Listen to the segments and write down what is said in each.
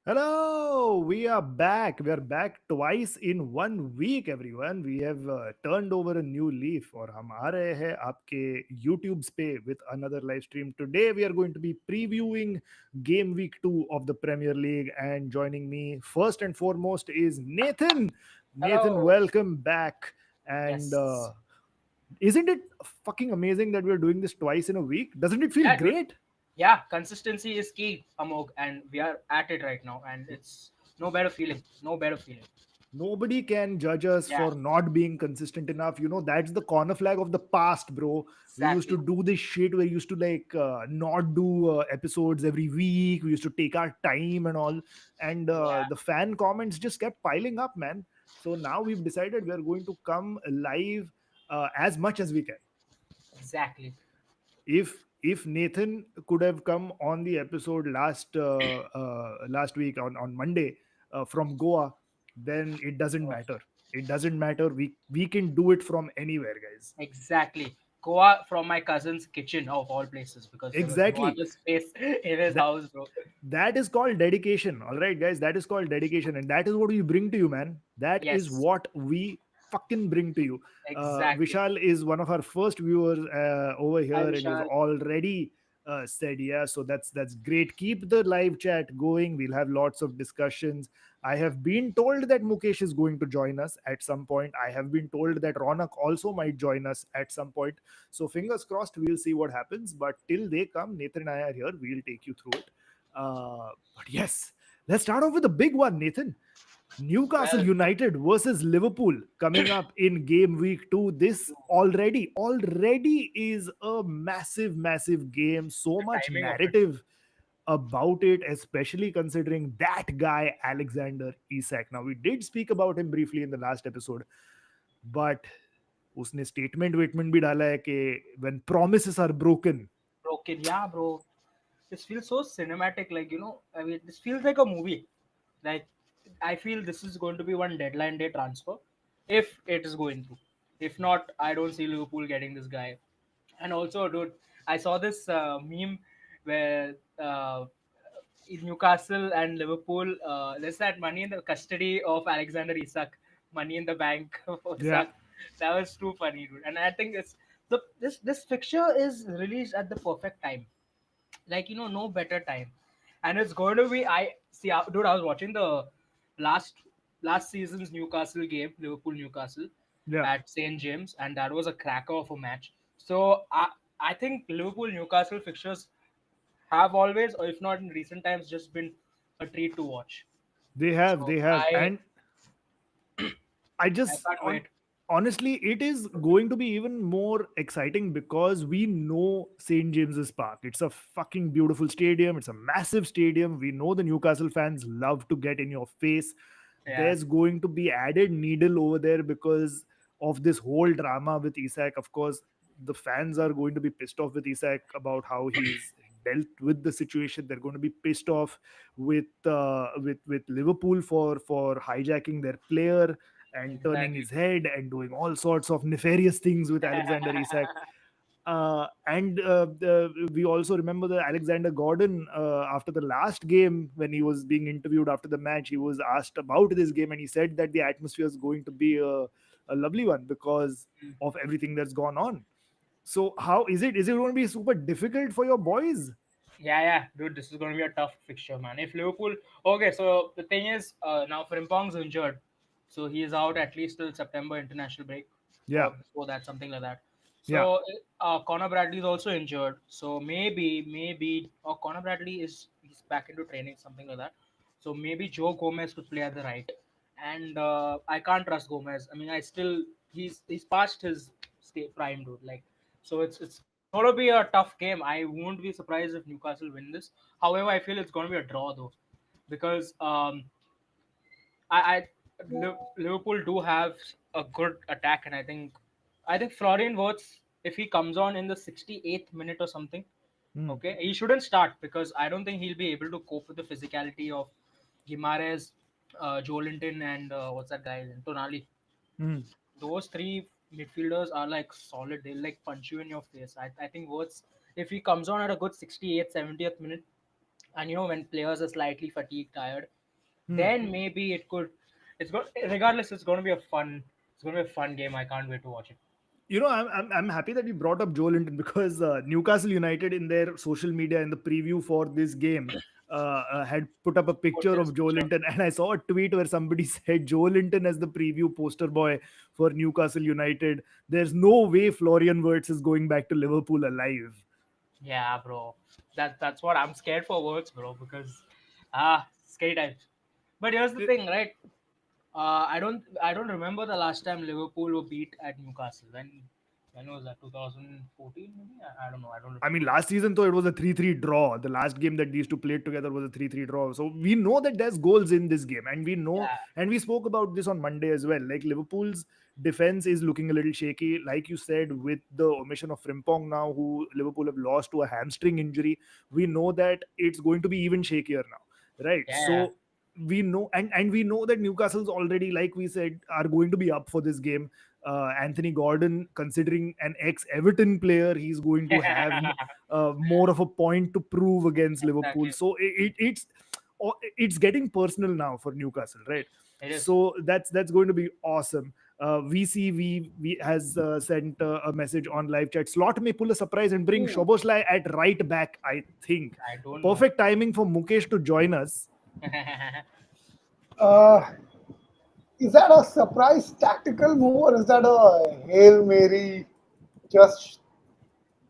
Hello, we are back. We are back twice in 1 week, everyone. We have turned over a new leaf. और हम आ रहे हैं आपके YouTube पे with another live stream. Today we are going to be previewing game week 2 of the Premier League, and joining me first and foremost is Nathan. Nathan, Hello. welcome back. And Yes. isn't it fucking amazing that we are doing this twice in a week? Doesn't it feel Yeah, dude. great? Yeah, consistency is key, Amogh, and we are at it right now. And it's no better feeling. No better feeling. Nobody can judge us Yeah, for not being consistent enough. That's the corner flag of the past, bro. We used to exactly. do this shit where we used to not do episodes every week. We used to take our time and all. And Yeah, the fan comments just kept piling up, man. So now we've decided we're going to come live as much as we can. exactly. If Nathan could have come on the episode last week on Monday from Goa, then it doesn't Oh, matter. It doesn't matter. We can do it from anywhere, guys. exactly. Goa from my cousin's kitchen of all places because there was no Exactly. other space in his That house, bro. that is called dedication. All right, guys. That is called dedication, and that is what we bring to you, man. That is Yes, what we fucking bring to you. exactly. Vishal is one of our first viewers over Hi, here, and he's Vishal. already said yeah. So that's great. Keep the live chat going. We'll have lots of discussions. I have been told that Mukesh is going to join us at some point. I have been told that Ronak also might join us at some point. So fingers crossed. We'll see what happens. But till they come, Nathan and I are here. We'll take you through it. But yes, let's start off with the big one, Nathan. Newcastle Well, United versus Liverpool coming up in game week 2. This already is a massive game. So the much timing of it. narrative about it, especially considering that guy Alexander Isak. Now we did speak about him briefly in the last episode, but उसने statement वेटमेंट भी डाला है कि when promises are broken. Broken. Yeah, bro. This feels so cinematic. I mean, this feels like a movie. Like, I feel this is going to be one deadline day transfer, if it is going through. If not, I don't see Liverpool getting this guy. And also, dude, I saw this meme where in Newcastle and Liverpool, there's that money in the custody of Alexander Isak, money in the bank for Yeah, Isak. That was too funny, dude. And I think this fixture is released at the perfect time, like no better time, and it's going to be, I see, dude, I was watching the last last season's Newcastle game, Liverpool Newcastle, yeah. at St James, and that was a cracker of a match. So I think Liverpool Newcastle fixtures have always, or if not in recent times, just been a treat to watch. So They have, i and I I just can't on wait. honestly, it is going to be even more exciting because we know St. James's Park. It's a fucking beautiful stadium. It's a massive stadium. We know the Newcastle fans love to get in your face. Yeah, There's going to be added needle over there because of this whole drama with Isak. Of course, the fans are going to be pissed off with Isak about how he's dealt with the situation. They're going to be pissed off with Liverpool for hijacking their player and turning exactly. his head and doing all sorts of nefarious things with Alexander Isak. We also remember the Alexander Gordon after the last game when he was being interviewed after the match. He was asked about this game and he said that the atmosphere is going to be a lovely one because of everything that's gone on. So how is it? Is it going to be super difficult for your boys? Yeah, dude, this is going to be a tough fixture, man. If Liverpool, okay, so the thing is, now Frimpong's injured, so he is out at least till September international break, Yeah, or before that, something like that. yeah. So Connor Bradley is also injured, so maybe, or Connor Bradley is he's back into training, something like that. So maybe Joe Gomez could play at the right, and I can't trust Gomez. I mean, I still he's past his state prime, dude. Like, so it's gonna be a tough game. I won't be surprised if Newcastle win this. However, I feel it's gonna be a draw though, because Liverpool do have a good attack, and I think Florian Wirtz, if he comes on in the 68th minute or something, Hmm. okay, he shouldn't start because I don't think he'll be able to cope with the physicality of Gimares, Joelinton, and what's that guy, Tonali. Hmm. Those three midfielders are like solid. They'll like punch you in your face. I think Wirtz, if he comes on at a good 68th, 70th minute, and when players are slightly fatigued, tired, then maybe it could. It's going regardless. It's going to be a fun. It's going to be a fun game. I can't wait to watch it. I'm happy that you brought up Joe Linton because Newcastle United in their social media in the preview for this game had put up a Put picture this of Joe picture. Linton, and I saw a tweet where somebody said Joe Linton as the preview poster boy for Newcastle United. There's no way Florian Wirtz is going back to Liverpool alive. Yeah, bro. That's what I'm scared for words, bro. Because scary times. But here's the thing, right? I don't remember the last time Liverpool were beat at Newcastle. When was that? 2014 maybe. I don't know. I don't I mean, remember. last season, though, it was a 3-3 draw. The last game that these two played together was a 3-3 draw. So we know that there's goals in this game. And we know, Yeah, and we spoke about this on Monday as well. Like, Liverpool's defense is looking a little shaky. Like you said, with the omission of Frimpong now, who Liverpool have lost to a hamstring injury, we know that it's going to be even shakier now. Right. yeah, So we know, and we know that Newcastle's already, like we said, are going to be up for this game. Anthony Gordon, considering an ex-Everton player, he's going to have yeah. more of a point to prove against Liverpool. Exactly. So it's getting personal now for Newcastle, right? It is. So that's going to be awesome. VCV has sent a message on live chat. Slot may pull a surprise and bring Ooh, Shoboslai at right back. I think I don't know. perfect timing for Mukesh to join us. Uh, is that a surprise tactical move or is that a Hail Mary just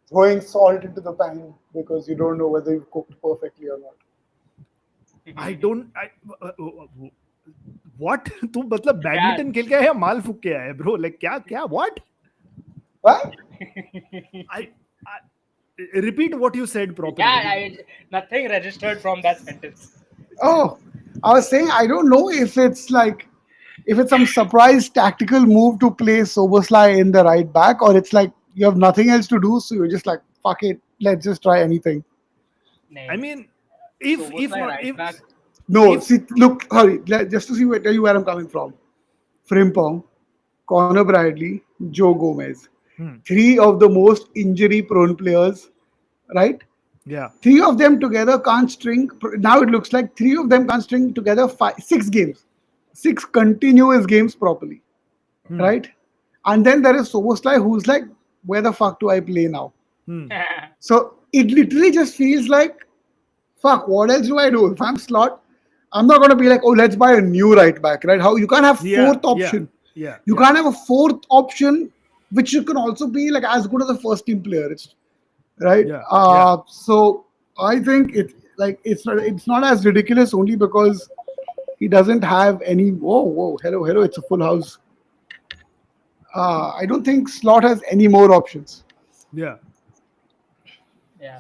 throwing salt into the pan because you don't know whether you've cooked perfectly or not? I don't. what तू मतलब Yeah. Badminton खेल के आया या माल फूक के आया bro like क्या क्या what Right? I repeat what you said properly. Yeah, nothing registered from that sentence. Oh, I was saying I don't know if it's some surprise tactical move to play Soboslai in the right back, or it's like you have nothing else to do, so you're just like fuck it, let's just try anything. I Nay. mean, So was if my not right back. No, if see, look, hurry, just to tell you where I'm coming from. Frimpong, Connor Bradley, Joe Gomez, hmm, three of the most injury-prone players, right? yeah Three of them together can't string. Now it looks like three of them can't string together 6 games, 6 continuous games properly, hmm, right? And then there is Soboslai who's like, where the fuck do I play now? hmm, So it literally just feels like, fuck, what else do I do? If I'm slot, I'm not going to be like, oh, let's buy a new right back, right? How you can't have yeah fourth yeah option. yeah You yeah can't have a fourth option, which you can also be like as good as a first team player. It's right. yeah yeah So I think it's not as ridiculous only because he doesn't have any. Whoa, hello, it's a full house. I don't think Slot has any more options. yeah Yeah.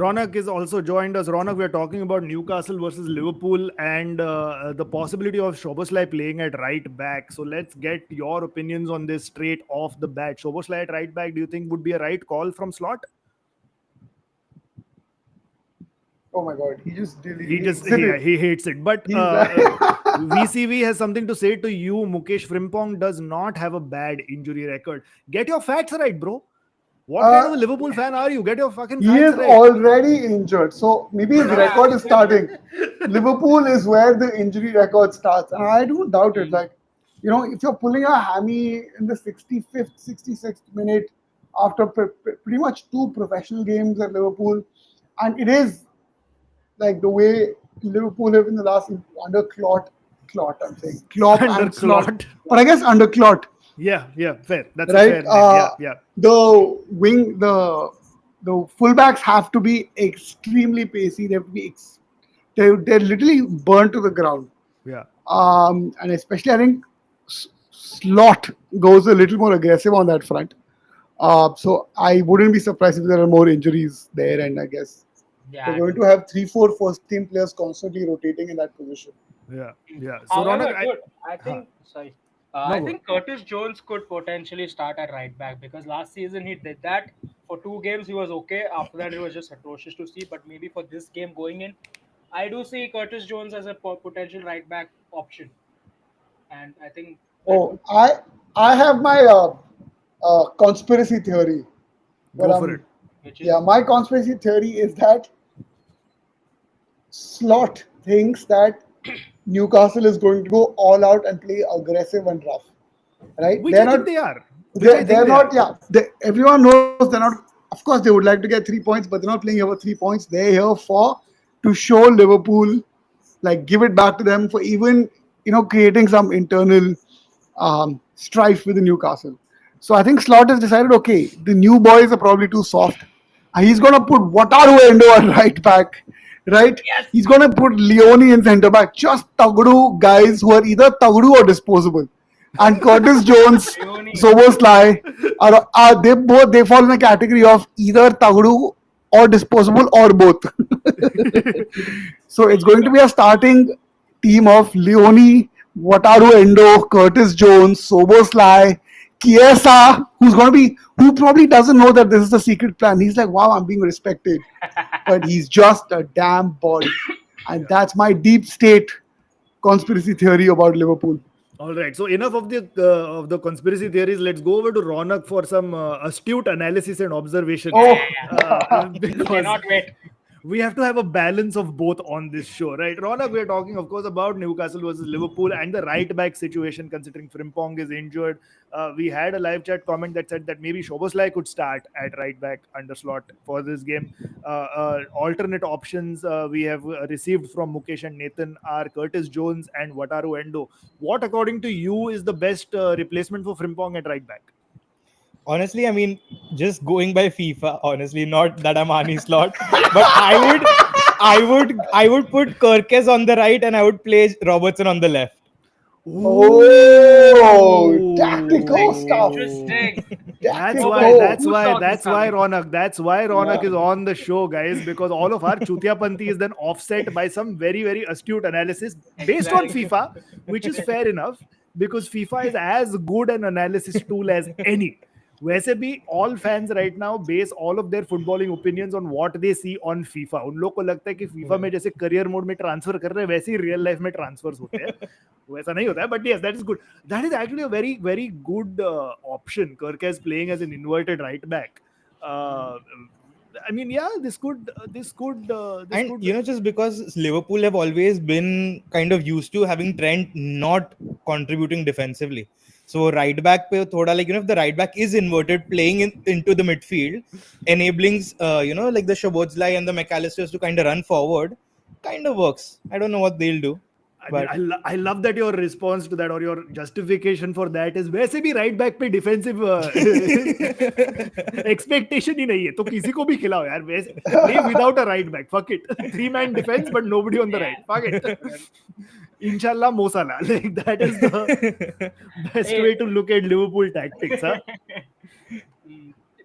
Ronak is also joined us. Ronak, we are talking about Newcastle versus Liverpool and the possibility of Shoboslai playing at right back. So let's get your opinions on this straight off the bat. Shoboslai at right back, do you think would be a right call from Slot? Oh my god, he just He he just exited. he hates it. But He's VCV has something to say to you. Mukesh Frimpong does not have a bad injury record. Get your facts right, bro. What kind uh, of a Liverpool fan are you? Get your fucking he facts is right. already injured, so maybe his Yeah. record is starting. Liverpool is where the injury record starts, and I don't doubt it. Like, if you're pulling a hammy in the 65th, 66th minute after pretty much two professional games at Liverpool, and it is like the way Liverpool have in the last under Clot. I'm saying Klopp Under and Slot, Clot. but I guess under Clot, Yeah, fair. That's a right? fair name. Yeah. The fullbacks have to be extremely pacey. They have to be they're literally burnt to the ground. Yeah. And especially I think Slot goes a little more aggressive on that front. So I wouldn't be surprised if there are more injuries there, and I guess they're Yeah. going to have 3, 4 first team players constantly rotating in that position. Yeah. So Ronak, However, dude, I huh, think sorry. no I good. think Curtis Jones could potentially start at right back because last season he did that. For 2 games he was okay. After that it was just atrocious to see. But maybe for this game going in, I do see Curtis Jones as a potential right back option, and I think that Oh, could I have my conspiracy theory. Where Go for it. I'm which Yeah, is my conspiracy theory is that Slot thinks that Newcastle is going to go all out and play aggressive and rough. Right? which I think they are. Which I think They're they are. not. Yeah, everyone knows they're not. Of course, they would like to get 3 points, but they're not playing here for 3 points. They're here for to show Liverpool, like give it back to them for even creating some internal strife with the Newcastle. So I think Slot has decided, okay, the new boys are probably too soft. He's going to put Wataru Endo at right back, right? Yes. He's going to put Leone in centre back. Just Tagdu guys who are either Tagdu or disposable. And Curtis Jones, Leone. Soboslai, they fall in a category of either Tagdu or disposable or both. So it's going to be a starting team of Leone, Wataru Endo, Curtis Jones, Soboslai, Chiesa, who probably doesn't know that this is the secret plan. He's like, wow, I'm being respected. But he's just a damn body. And that's my deep state conspiracy theory about Liverpool. All right. So enough of the conspiracy theories. Let's go over to Ronak for some astute analysis and observations. Oh, Because Cannot wait. we have to have a balance of both on this show, right? Ronak, we are talking, of course, about Newcastle versus Liverpool and the right back situation, considering Frimpong is injured. We had a live chat comment that said that maybe Shoboslai could start at right back under Slot for this game. Alternate options we have received from Mukesh and Nathan are Curtis Jones and Wataru Endo. What, according to you, is the best replacement for Frimpong at right back? Honestly, I mean, just going by FIFA, honestly, not that I'm Ani Slot, but I would put Kirkes on the right and I would play Robertson on the left. Oh, tactical stuff. Interesting. That's Tactical. why. That's Whose why. talk is That's why coming? Ronak. That's why Ronak is on the show, guys. Because all of our Chutiapanti is then offset by some very very astute analysis based on Exactly. FIFA, which is fair enough because FIFA is as good an analysis tool as any. वैसे भी all fans right now base all of their footballing opinions on what they see on FIFA. उन लोग को लगता है कि FIFA में जैसे career mode में transfer कर रहे हैं वैसे ही real life में transfers होते हैं. वैसा नहीं होता है, but yes, that is good. That is actually a very very good option. Kirkes playing as an inverted right back. I mean, yeah, this could. And just because Liverpool have always been kind of used to having Trent not contributing defensively. So right back pe thoda like if the right back is inverted, playing into the midfield, enabling like the Szoboszlai and the McAllisters to kind of run forward, kind of works. I don't know what they'll do. I love that your response to that or your justification for that is वैसे भी right back पे defensive expectation ही नहीं है तो किसी को भी खिलाओ यार वैसे play without a right back fuck it 3-man defense but nobody on the right fuck it Inshallah Mo Salah like that is the best way to look at Liverpool tactics huh?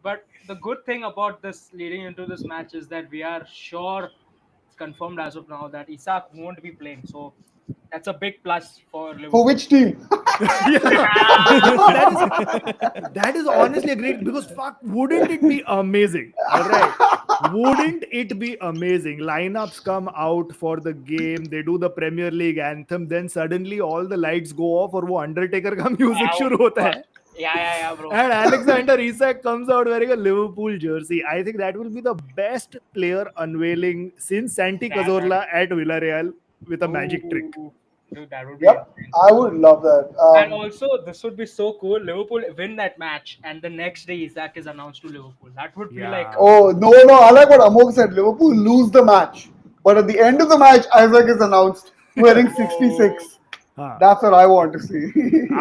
But the good thing about this leading into this match is that we are sure, it's confirmed as of now, that Isak won't be playing. So that's a big plus for Liverpool. For which team? That is honestly a great because fuck wouldn't it be amazing all right wouldn't it be amazing lineups come out for the game they do the Premier League anthem then suddenly all the lights go off और वो Undertaker का music शुरू होता है Yeah, bro. and Alexander Isak comes out wearing a Liverpool jersey. I think that will be the best player unveiling since Santi Cazorla at Villarreal with a magic trick. Dude, that would be Yep, insane. I would love that. And also, this would be so cool. Liverpool win that match, and the next day Isak is announced to Liverpool. That would be Yeah. like, Oh, no, I like what Amogh said. Liverpool lose the match. But at the end of the match, Isak is announced wearing 66. That's what I want to see. Then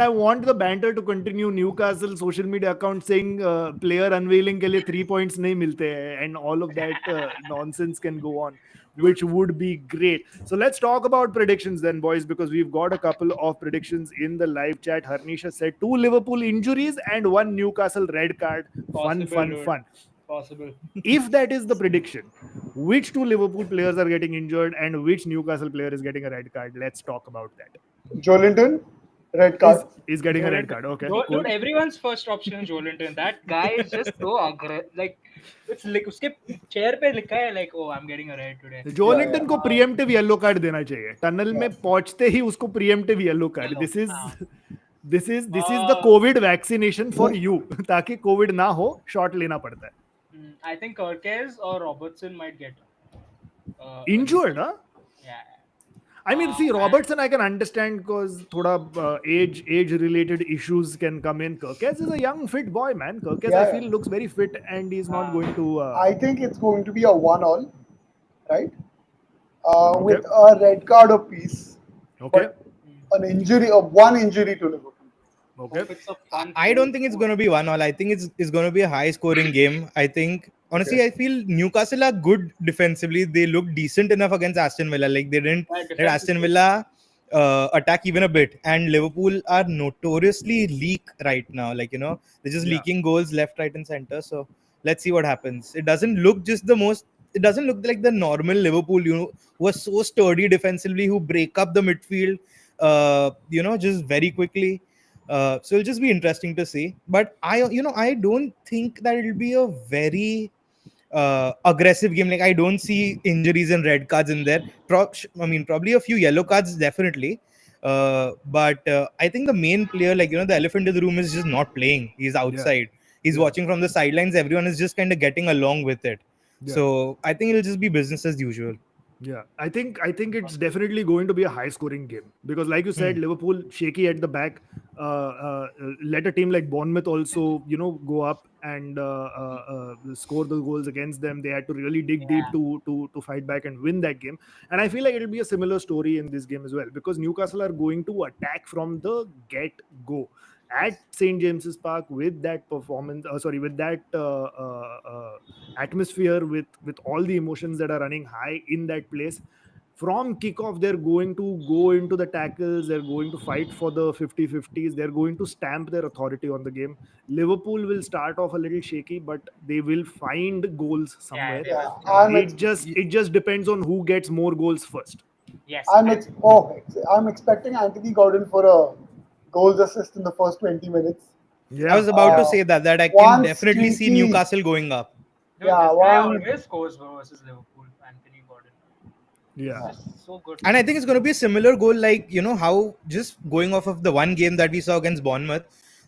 I want the banter to continue. Newcastle social media account saying player unveiling के लिए 3 points नहीं मिलते हैं and all of that nonsense can go on, which would be great. So let's talk about predictions then, boys, because we've got a couple of predictions in the live chat. Harnisha said 2 Liverpool injuries and 1 Newcastle red card. Possible, dude. Fun. Possible. If that is the prediction, which 2 Liverpool players are getting injured and which Newcastle player is getting a red card? Let's talk about that. Jolinton, red card. Is getting a red card. Okay. Dude, Cool. everyone's first option is Jolinton. That guy is just so aggressive. Like, it's like उसके chair पे लिखा है like, oh, I'm getting a red today. जोलिंटन को preemptive yellow card देना चाहिए. Tunnel में पहुंचते ही उसको preemptive yellow card. This is the COVID vaccination for you. ताकि COVID ना हो, shot लेना पड़ता है. I think Kirkes or Robertson might get Injured, huh? Yeah. I mean, see, And Robertson, I can understand because thoda age related issues can come in. Kirkes is a young, fit boy, man. Kirkes, I Yeah, feel, yeah. looks very fit, and he's not uh, going to. I think it's going to be a 1-all, right? Okay, With a red card apiece, okay, but an injury, or one injury to Liverpool. okay, hope it's a fun I don't think it's going to be 1-all. I think it's going to be a high scoring game. I think Okay. honestly, I feel Newcastle are good defensively. They look decent enough against Aston Villa. Like they didn't let defense is Aston good. Villa attack even a bit. And Liverpool are notoriously leak right now. Like they're just yeah, leaking goals left, right, and center. So let's see what happens. It doesn't look just the most. It doesn't look like the normal Liverpool, who are so sturdy defensively, who break up the midfield, just very quickly. So it'll just be interesting to see. But I don't think that it'll be a very aggressive game. Like I don't see injuries and red cards in there. I mean, probably a few yellow cards, definitely. But I think the main player, like the elephant in the room, is just not playing. He's yeah, outside. He's yeah, watching from the sidelines. Everyone is just kind of getting along with it. yeah. So I think it'll just be business as usual. Yeah, I think it's definitely going to be a high scoring game because, like you said, Hmm. Liverpool shaky at the back. Let a team like Bournemouth also, go up and score the goals against them. They had to really dig deep Yeah, to fight back and win that game. And I feel like it'll be a similar story in this game as well because Newcastle are going to attack from the get go at St James's Park with that performance. Sorry, with that atmosphere, with all the emotions that are running high in that place. From kickoff, they're going to go into the tackles, they're going to fight for the 50-50s, they're going to stamp their authority on the game. Liverpool will start off a little shaky, but they will find goals yeah, somewhere. they will. Yeah, They will. It just depends on who gets more goals first. Yes, and I'm expecting Anthony Gordon for a goals assist in the first 20 minutes. I Yeah, was about to Uh, say that I can one definitely see streaky, Newcastle going up. dude, yeah, this guy one. always scores versus Liverpool. Anthony Gordon. yeah, He's just so good. And I think it's going to be a similar goal, like how just going off of the one game that we saw against Bournemouth,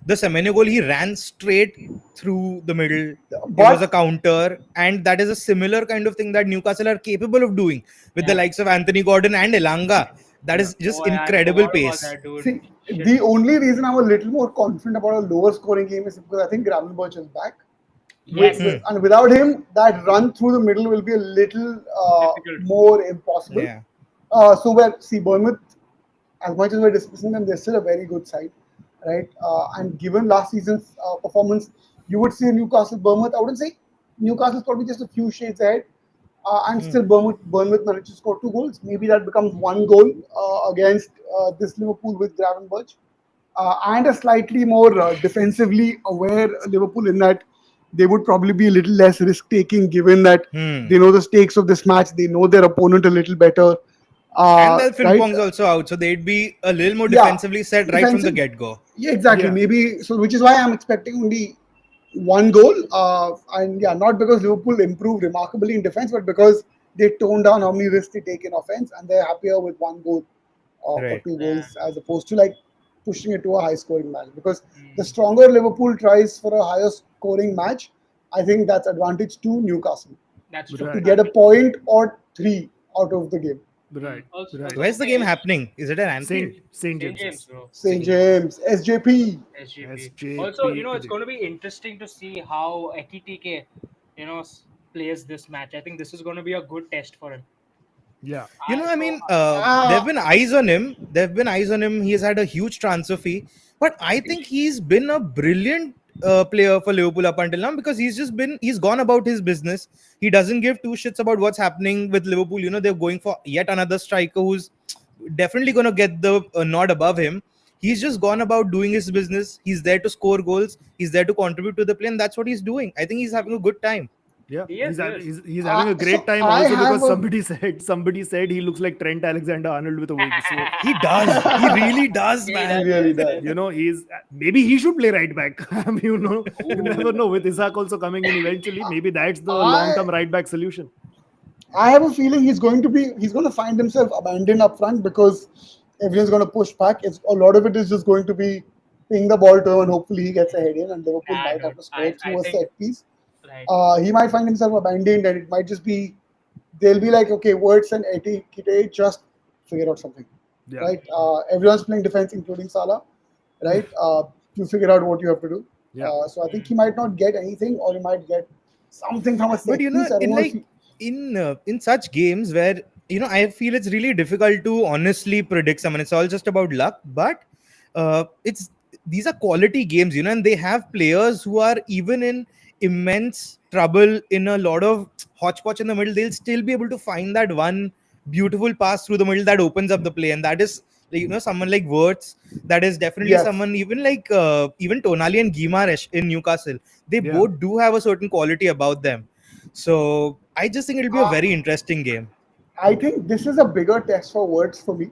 the Semenyo goal, he ran straight through the middle. It was a But counter, and that is a similar kind of thing that Newcastle are capable of doing with the Yeah. likes of Anthony Gordon and Elanga. That yeah, is just Oh, I incredible forgot about pace. that, dude. see, Shit. the only reason I'm a little more confident about a lower scoring game is because I think Gravenberch is back. Yes, Hmm. And without him, that run through the middle will be a little difficult. more impossible. Yeah. So where see Bournemouth, as much as we're discussing them, they're still a very good side, right? And given last season's performance, you would see Newcastle Bournemouth. I wouldn't say Newcastle's probably just a few shades ahead, and Hmm. still Bournemouth managed to score 2 goals. Maybe that becomes 1 goal against this Liverpool with Gravenberch, and a slightly more defensively aware Liverpool in that they would probably be a little less risk taking given that Hmm. they know the stakes of this match, they know their opponent a little better, And the right? Frimpong's also out, so they'd be a little more Yeah, defensively set right from the defensive. get go. Yeah, exactly. yeah, Maybe so, which is why I'm expecting only 1 goal. And yeah, not because Liverpool improved remarkably in defense, but because they toned down how many risks they take in offense, and they're happier with 1 goal or Right. two Yeah. goals as opposed to like pushing it to a high scoring match. Because the Mm, stronger Liverpool tries for a higher scoring match, I think that's advantage to Newcastle that's true. to right, get a point or three out of the game. right, right. Also, Where's the the game edge. happening? Is it at Anfield? St St. James, James's. bro. St. James, SJP. SGP. Also, it's SJP. going to be interesting to see how Ekitike, plays this match. I think this is going to be a good test for him. Yeah, I mean, there Uh, have been eyes on him. There have been eyes on him. He's had a huge transfer fee, but I think he's been a brilliant player for Liverpool up until now because he's gone about his business. He doesn't give two shits about what's happening with Liverpool. They're going for yet another striker who's definitely going to get the nod above him. He's just gone about doing his business. He's there to score goals. He's there to contribute to the play, and that's what he's doing. I think he's having a good time. yeah. He He's is, he having is. he's having a great so time I also have because a somebody said he looks like Trent Alexander-Arnold with a wig. So He does. He really does, Yeah, he he man. does, really yes, does. yes. he's maybe he should play right back. I mean, you never Ooh. know with Isak also coming in eventually. Maybe that's the I long-term right back solution. I have a feeling he's going to find himself abandoned up front because everyone's going to push back. It's a lot of it is just going to be ping the ball to him and hopefully he gets a head in and Liverpool Nah, might have dude. to score I through a think, set piece. right. He might find himself abandoned and it might just be they'll be like, okay, Words and Eddie Kite just figure out something, Yeah. right? Everyone's playing defense, including Salah, right? You figure out what you have to do. Yeah. So I think he might not get anything, or he might get something from a But set piece. I don't in know if he, in such games where I feel it's really difficult to honestly predict someone. It's all just about luck. But it's these are quality games, and they have players who are even in immense trouble in a lot of hodgepodge in the middle. They'll still be able to find that one beautiful pass through the middle that opens up the play, and that is someone like Wirtz. That is definitely yes, someone, even like even Tonali and Guimaraes in Newcastle. They Yeah. both do have a certain quality about them. So I just think it'll be a uh, very interesting game I think this is a bigger test for words for me,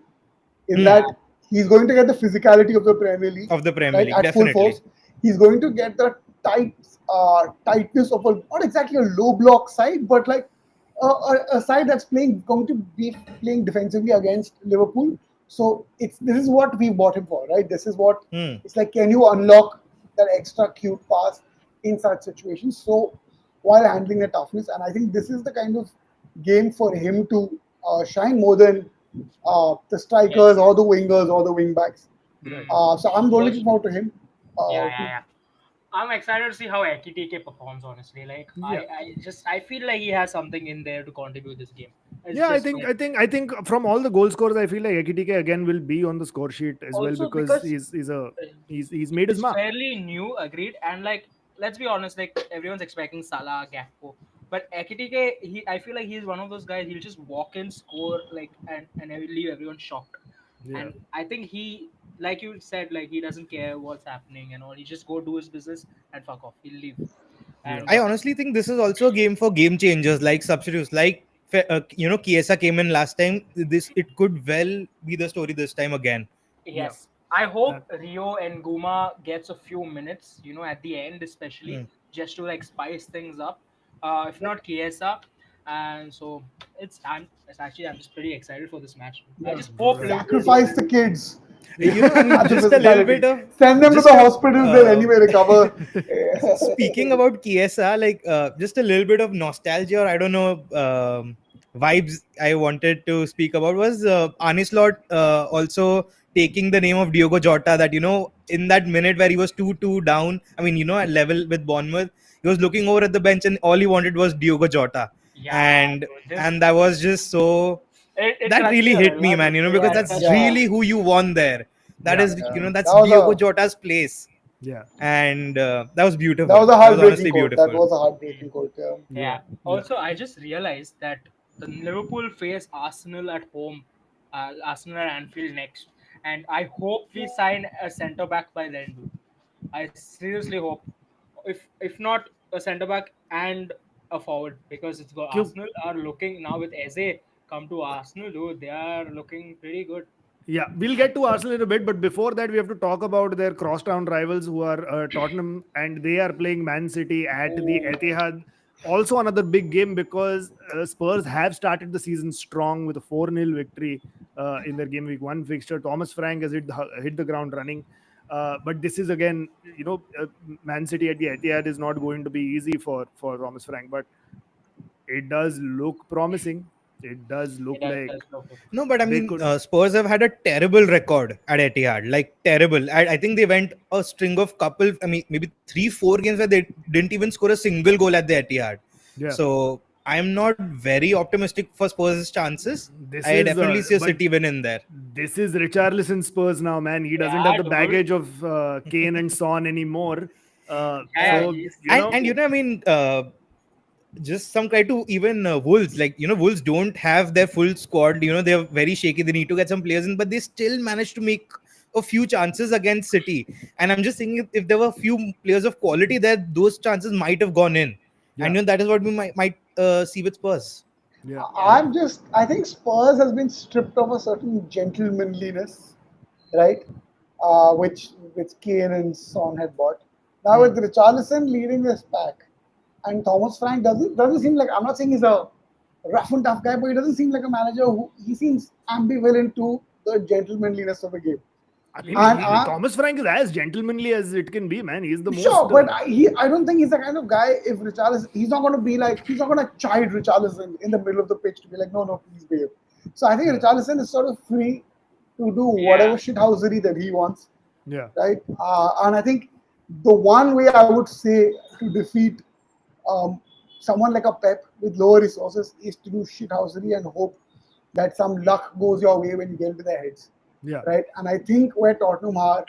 in Hmm. that Yeah. he's going to get the physicality of the Premier League, of the Premier right, League, at full definitely. force. He's going to get the tightness of a, not exactly a low block side, but like a side that's going to be playing defensively against Liverpool. So this is what we bought him for, right? This is what Hmm. it's like. Can you unlock that extra cute pass in such situations? So while handling the toughness, and I think this is the kind of game for him to shine more than the strikers Yes. or the wingers or the wing backs. Right. So I'm really Also, looking forward to him. yeah, To, yeah, yeah. I'm excited to see how Ekitike performs. Honestly, like Yeah. I feel like he has something in there to contribute this game. It's Yeah, I just think like I think I think from all the goal scorers, I feel like Ekitike again will be on the score sheet as well, also because because uh, he's made his he's mark. fairly new, agreed, and like let's be honest, like everyone's expecting Salah, Gakpo, but Ekitike, I feel like he's one of those guys. He'll just walk in, score, like, and he will leave everyone shocked. Yeah. And I think he, like you said, like he doesn't care what's happening and all. He just go do his business and fuck off. He'll leave. Yeah. And I honestly think this is also a game for game changers, like substitutes. Like Chiesa came in last time. This it could well be the story this time again. Yeah. yes, I Uh, hope Rio and Guma gets a few minutes, at the end especially, Hmm. just to like spice things up. If not Chiesa, and so I'm just pretty excited for this match. I yeah, just hope right. Liverpool do sacrifice well. the kids. I mean, At the just a little physicality. bit of Send them to just the a hospitals. They'll anyway recover. speaking about Chiesa, like just a little bit of nostalgia, or I don't know, vibes I wanted to speak about was Arne Slot also taking the name of Diogo Jota. That in that minute where he was 2-2 down, I mean, at level with Bournemouth, he was looking over at the bench and all he wanted was Diogo Jota, Yeah, and bro, just that was just so it that touched really me a hit me, lot. man. Because Yeah, it that's touched me a Yeah, lot. really who you want there. That Yeah. is, yeah. that's That was Diogo a Jota's place, Yeah. and that was that beautiful. was a That was heartbreaking honestly quote. That beautiful. was a heartbreaking quote. Yeah. Yeah. Yeah. Yeah. Also, I just realized that the Liverpool face Arsenal at home, Arsenal at Anfield next, and I hope we sign a centre back by then, dude. I seriously hope. If not a centre back and a forward, because it's got Q- Arsenal are looking now with Eze come to Arsenal, dude. They are looking pretty good. Yeah, we'll get to Arsenal in a bit, but before that, we have to talk about their crosstown rivals, who are Tottenham, and they are playing Man City at the Oh, Etihad. Also, another big game, because Spurs have started the season strong with a 4-0 victory in their game week one fixture. Thomas Frank has hit the ground running. But this is again, Man City at the Etihad is not going to be easy for Thomas Frank, but it does look promising. It does look like does look good. No, but I they mean, could. Spurs have had a terrible record at Etihad, like terrible. I think they went a string of couple, I mean, maybe 3-4 games where they didn't even score a single goal at the Etihad. Yeah. So I'm not very optimistic for Spurs' chances. This I is, definitely see a but City win in there. this is Richarlison Spurs now, man. He doesn't have Yeah, the dude. baggage of Kane and Son anymore. Yeah, So he's And I mean, just some credit to even Wolves. Like, Wolves don't have their full squad. They're very shaky. They need to get some players in, but they still managed to make a few chances against City. And I'm just thinking, if there were a few players of quality there, those chances might have gone in. And yeah, that is what we might see with Spurs. yeah, yeah. I think Spurs has been stripped of a certain gentlemanliness, right? Which Kane and Son had bought. Now Hmm. with Richarlison leading this pack, and Thomas Frank doesn't seem like, I'm not saying he's a rough and tough guy, but he doesn't seem like a manager who, he seems ambivalent to the gentlemanliness of the game. I mean, And Thomas Frank is as gentlemanly as it can be, man. He's the sure, most. but I don't think he's the kind of guy. If Richarlison, he's not going to be like, he's not going to chide Richarlison in the middle of the pitch to be like, no, no, please behave. So I think Yeah. Richarlison is sort of free to do Yeah. whatever shithousery that he wants, Yeah. right? And I think the one way I would say to defeat um, someone like a Pep with lower resources is to do shithousery and hope that some luck goes your way when you get into their heads, Yeah. right? And I think where Tottenham are,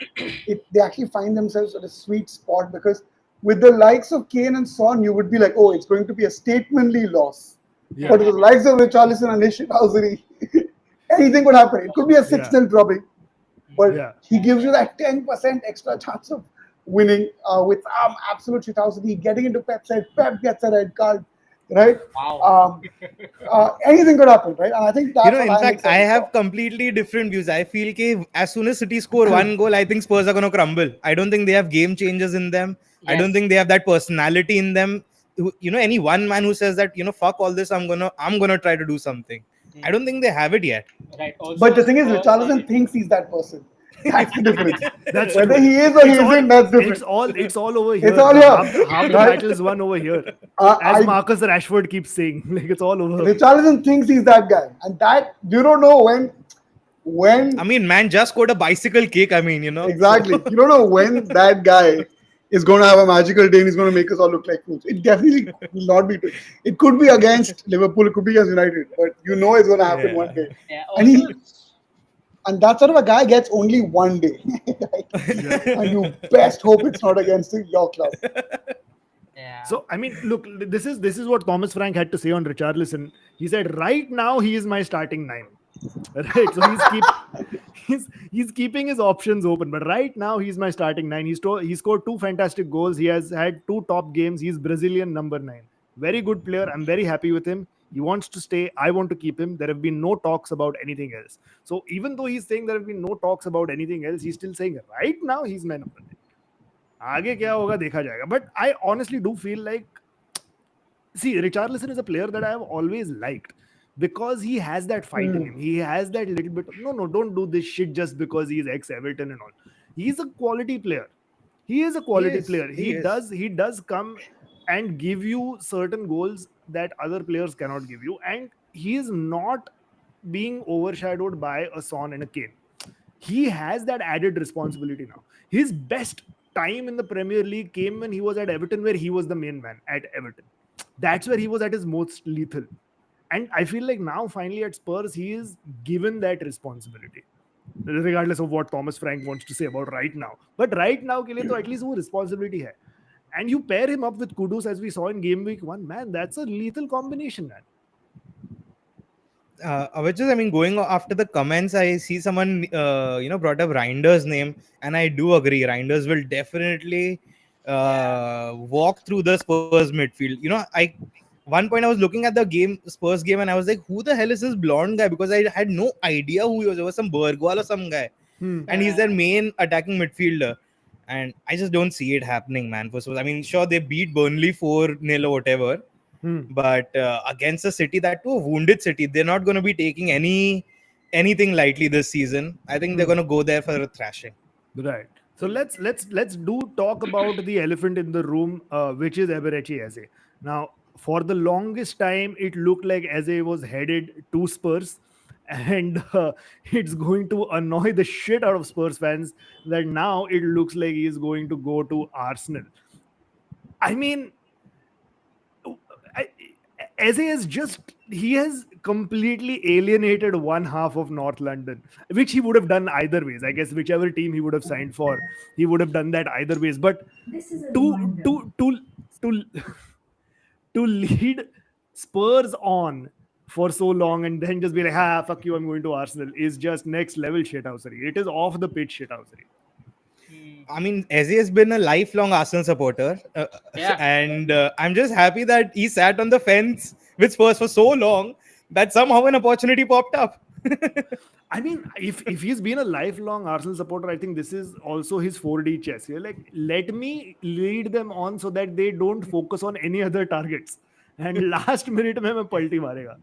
they actually find themselves at a sweet spot because with the likes of Kane and Son, you would be like, oh, it's going to be a statemently loss. Yeah. But with the likes of Richarlison and Shithousery, anything could happen. It could be a 6 Yeah. 0 dropping, but Yeah. he gives you that 10% extra chance of winning with absolute shithousery, getting into Pep's head. Pep gets a red card, right? Wow. Um, Anything could happen, right? And I think that's what In I'm fact, I excited have for. completely different views. I feel that as soon as City score one goal, I think Spurs are going to crumble. I don't think they have game changers in them. I don't Yes. think they have that personality in them. Any one man who says that, fuck all this, I'm gonna try to do something. I don't think they have it yet. Right. But Also, the thing is, Richarlison thinks he's that person. That's the difference. That's Whether true. he is or he It's all isn't, that's it's different. all it's all over It's here. all The here, half the right? battle is won over here. As I Marcus Rashford keeps saying, like it's all over. Richarlison thinks he's that guy, and that you don't know when I mean, man just scored a bicycle kick. So exactly. You don't know when that guy is going to have a magical day and he's going to make us all look like fools. It definitely will not be. It could be against Liverpool, it could be against United, but you know it's going to happen yeah. one day. yeah. And Also, that sort of a guy gets only one day, Yeah. and you best hope it's not against your club. yeah. So I mean, look, this is what Thomas Frank had to say on Richarlison. He said, right now he is my starting nine. Right. So he's keeping his options open. But right now he's my starting nine. He scored two fantastic goals. He has had two top games. He's Brazilian number nine. Very good player. I'm very happy with him. He wants to stay. I want to keep him. There have been no talks about anything else. So even though he's saying there have been no talks about anything else, he's still saying right now he's my number nine. आगे क्या होगा देखा जाएगा. But I honestly do feel like, see, Richarlison is a player that I have always liked because he has that fight in him. He has that little bit of, no, don't do this shit just because he's ex Everton and all. He's a quality player. He is a He quality is. player. He is. He does come and give you certain goals that other players cannot give you, and he is not being overshadowed by a Son and a Kane. He has that added responsibility now. His best time in the Premier League came when he was at Everton, where he was the main man at Everton. That's where he was at his most lethal. And I feel like now, finally, at Spurs, he is given that responsibility, regardless of what Thomas Frank wants to say about right now. But right now, ke liye to at least wo responsibility hai. And you pair him up with Kudus, as we saw in game week 1, man, that's a lethal combination, man. Which is, going after the comments, I see someone, brought up Reinders' name, and I do agree. Reinders will definitely walk through the Spurs midfield. One point I was looking at the Spurs game, and I was like, who the hell is this blonde guy? Because I had no idea who he was. It was some Bergwall or some guy. And he's their main attacking midfielder. And I just don't see it happening, man. For Spurs. I mean, sure, they beat Burnley 4-0 or whatever. But against a City, that too, a wounded City, they're not going to be taking anything lightly this season. I think they're going to go there for a thrashing. Right. So let's do talk about the elephant in the room, which is Eberechi Eze. Now, for the longest time, it looked like Eze was headed to Spurs, and it's going to annoy the shit out of Spurs fans that now it looks like he is going to go to Arsenal. I mean, Eze he has completely alienated one half of North London, which he would have done either ways. I guess whichever team he would have signed for, he would have done that either ways. But to to lead Spurs on for so long and then just be like, fuck you, I'm going to Arsenal, is just next level shithousery. It is off the pitch shithousery. I mean, Eze has been a lifelong Arsenal supporter, and I'm just happy that he sat on the fence with Spurs for so long that somehow an opportunity popped up. I mean, if he's been a lifelong Arsenal supporter, I think this is also his 4D chess. You're like, let me lead them on so that they don't focus on any other targets. And last minute, mein palti marega.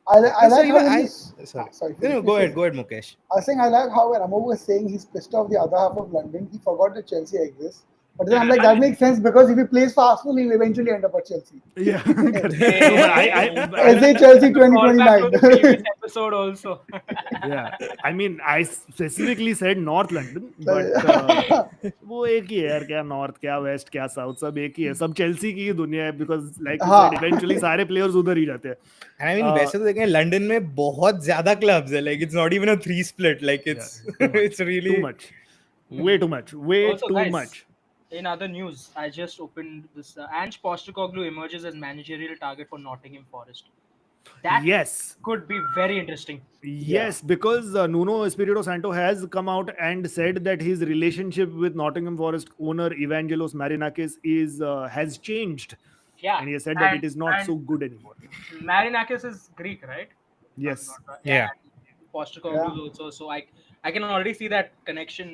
I like how in this. Sorry. No, go ahead, Mukesh. I was saying I like how when Amogh was saying he's pissed off the other half of London, he forgot that Chelsea exists. But then I'm like, that makes sense because if he plays for Arsenal, he'll eventually end up at Chelsea. Yeah. No, but I SA Chelsea Call back to the previous 2029. episode also. yeah, I mean, I specifically said North London, but वो एक ही है यार, क्या north क्या waste क्या south सब एक ही है, सब चेल्सी की ही दुनिया है, because like you said eventually सारे प्लेयर्स उधर ही जाते हैं. And I mean, वैसे तो देखें लंदन में बहुत ज्यादा क्लब्स है, like it's not even a 3 split, like it's it's really too much, way too much, way Also, too guys, much. in other news, I just opened this. Ange Postecoglou emerges as managerial target for Nottingham Forest. That Yes. could be very interesting. Yes, because Nuno Espirito Santo has come out and said that his relationship with Nottingham Forest owner Evangelos Marinakis is has changed, Yeah, and he has said that it is not so good anymore. Marinakis is Greek, right? Yes. Yeah. Postecoglou also. So I can already see that connection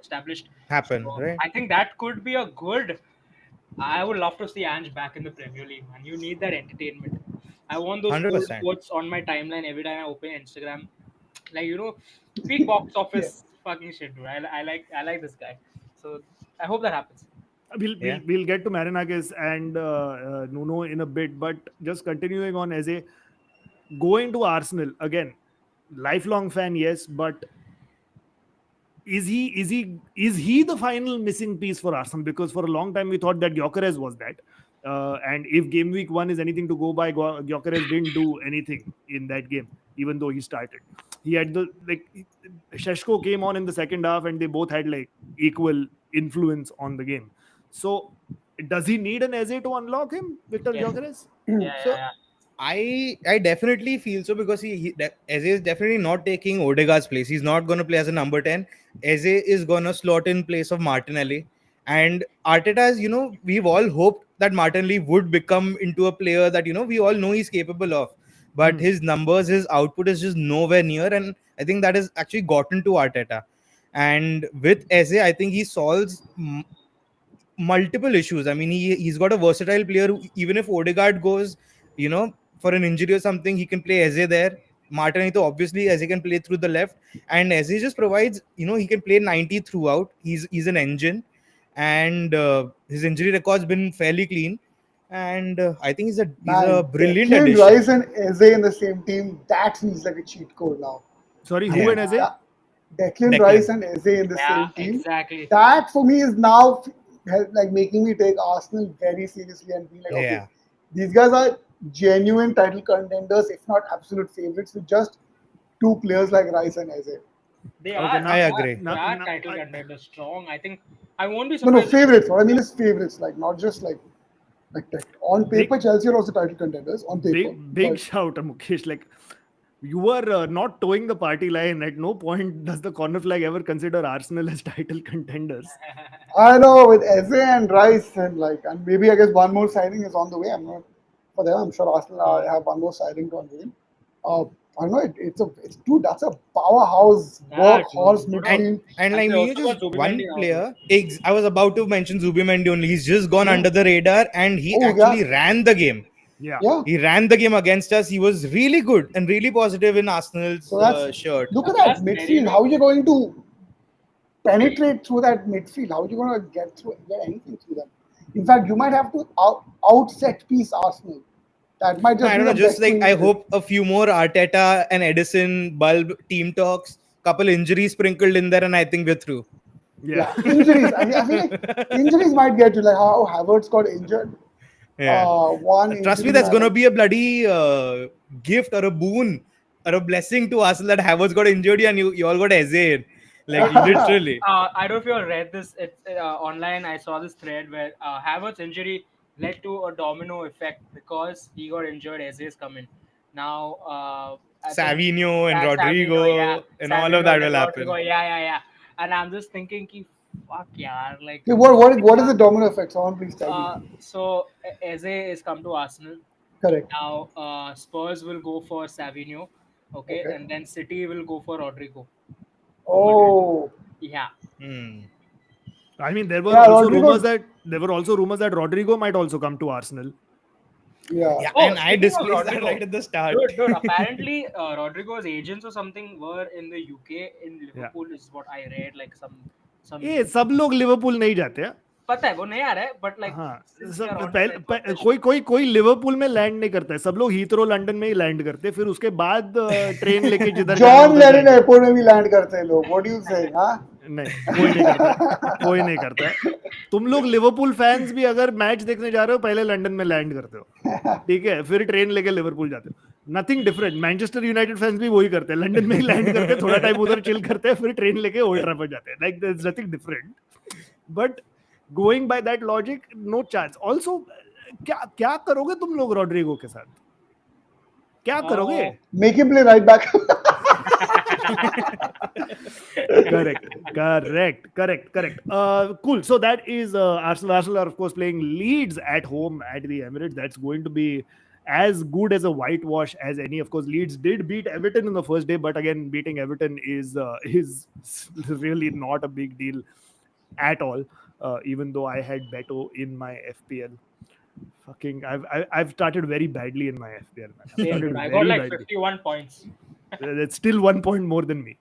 established. happen, So right? I think that could be a good. I would love to see Ange back in the Premier League, man. You need that entertainment. I want those old 100%. quotes on my timeline every time I open Instagram. Like, peak box office fucking shit, dude. I like this guy. So I hope that happens. We'll get to Marinakis and Nuno in a bit, but just continuing on as a going to Arsenal again, lifelong fan, yes, but is he the final missing piece for Arsenal? Because for a long time we thought that Gyökeres was that, and if game week 1 is anything to go by, Gyökeres didn't do anything in that game, even though he started. He had Sheshko came on in the second half, and they both had like equal influence on the game. So does he need an Eze to unlock him, Victor Yes. Gyökeres? Yeah. I definitely feel so, because Eze is definitely not taking Odegaard's place. He's not going to play as a number 10. Eze is going to slot in place of Martinelli. And Arteta, as we've all hoped that Martinelli would become into a player that, we all know he's capable of. But his numbers, his output is just nowhere near. And I think that has actually gotten to Arteta. And with Eze, I think he solves multiple issues. I mean, he's got a versatile player who, even if Odegaard goes, for an injury or something, he can play Eze there. Martinito, obviously, Eze can play through the left, and Eze just provides, he can play 90 throughout. He's an engine, and his injury record's been fairly clean, and I think he's a brilliant Declan addition. Rice and Eze in the same team, that feels like a cheat code now. Sorry, who and Eze? Declan Rice and Eze in the Yeah, same team. exactly. That for me is now like making me take Arsenal very seriously and be like, okay, these guys are genuine title contenders, if not absolute favorites, with just two players like Rice and Eze. They Okay, are. now- I agree. They are title contenders, strong. I think I won't be No, surprised. favorites. What I mean is favorites, like not just like on paper, Chelsea are also title contenders on paper. Big but- shout, Mukesh. Like, you are not towing the party line. At no point does the corner flag ever consider Arsenal as title contenders. I know with Eze and Rice and maybe I guess one more signing is on the way. I'm not for them. I'm sure Arsenal have one more signing on the way. I don't know. It's dude. That's a powerhouse workhorse midfield. And like And they me, also just got one Zubimendi now. player. I was about to mention Zubimendi only. He's just gone under the radar, and he Oh, actually ran the game. Yeah. He ran the game against us. He was really good and really positive in Arsenal's So that's shirt. look at that That's very midfield. How are you going to penetrate through that midfield? How are you going to get anything through them? In fact, you might have to out set piece Arsenal. That might just I be don't know. the Just best like thing I to do. hope a few more Arteta and Edison bulb team talks, couple injuries sprinkled in there, and I think we're through. Yeah. Injuries. I feel like injuries might get you, like how Havertz got injured. Yeah. One Trust me, injury that's I going to like- be a bloody gift or a boon or a blessing to Arsenal that Havertz got injured and you all got Eze in. Like literally. I don't know if you all read this. It's online. I saw this thread where Havertz's injury led to a domino effect because he got injured as he's coming. Now, I think Savinho and Rodrigo Savino, and all of that and will happen. Rodrigo, yeah. And I'm just thinking, fuck, yeah, like. Okay, what is the domino effect? Someone please tell me. So Eze is come to Arsenal. Correct. Now Spurs will go for Savinho, okay, and then City will go for Rodrigo. Oh, Yeah. Hmm. I mean, there were Yeah, also Rodrigo- rumors that Rodrigo might also come to Arsenal. yeah. Oh, And I speaking of dismissed that Rodrigo, right at the start. Dude, apparently Rodrigo's agents or something were in the UK in Liverpool is what I read. Like some. ये सब लोग Liverpool नहीं जाते हैं. पता है वो नहीं आ रहा है, but like हाँ, since we सब are on पहले defense obsession, कोई लिवरपूल में लैंड नहीं करता है, सब लोग हीथ्रो लंदन में ही लैंड करते हैं, फिर उसके बाद ट्रेन लेके जिधर जाना जॉन उधर लेनिन जाएंगे। एयरपोर्ट में भी लैंड करते हैं लोग, व्हाट डू यू से? हाँ, नहीं, कोई नहीं करता है, कोई नहीं करता है। तुम लोग लिवरपूल फैंस भी अगर मैच देखने जा रहे हो पहले लंदन में लैंड करते हो, ठीक है, फिर ट्रेन लेके लिवरपूल जाते हो। Nothing different. Manchester United fans भी वही करते हैं, लंदन में ही लैंड करते हैं, थोड़ा टाइम उधर चिल करते हैं, फिर ट्रेन लेके ओल्ड ट्रैफर्ड जाते हैं। Like there is nothing different, but going by that logic, no chance. Also क्या क्या करोगे तुम लोग रॉड्रिगो के साथ, क्या करोगे? Make him play right back. Correct. Cool. So that is Arsenal. Arsenal are of course playing Leeds at home at the Emirates. That's going to be as good as a whitewash as any. Of course, Leeds did beat Everton in the first day, but again, beating Everton is really not a big deal at all. Even though I had Beto in my FPL. Fucking, I've started very badly in my FPL, man. I've same, started dude. I got very like badly. 51 points. That's still 1 point more than me.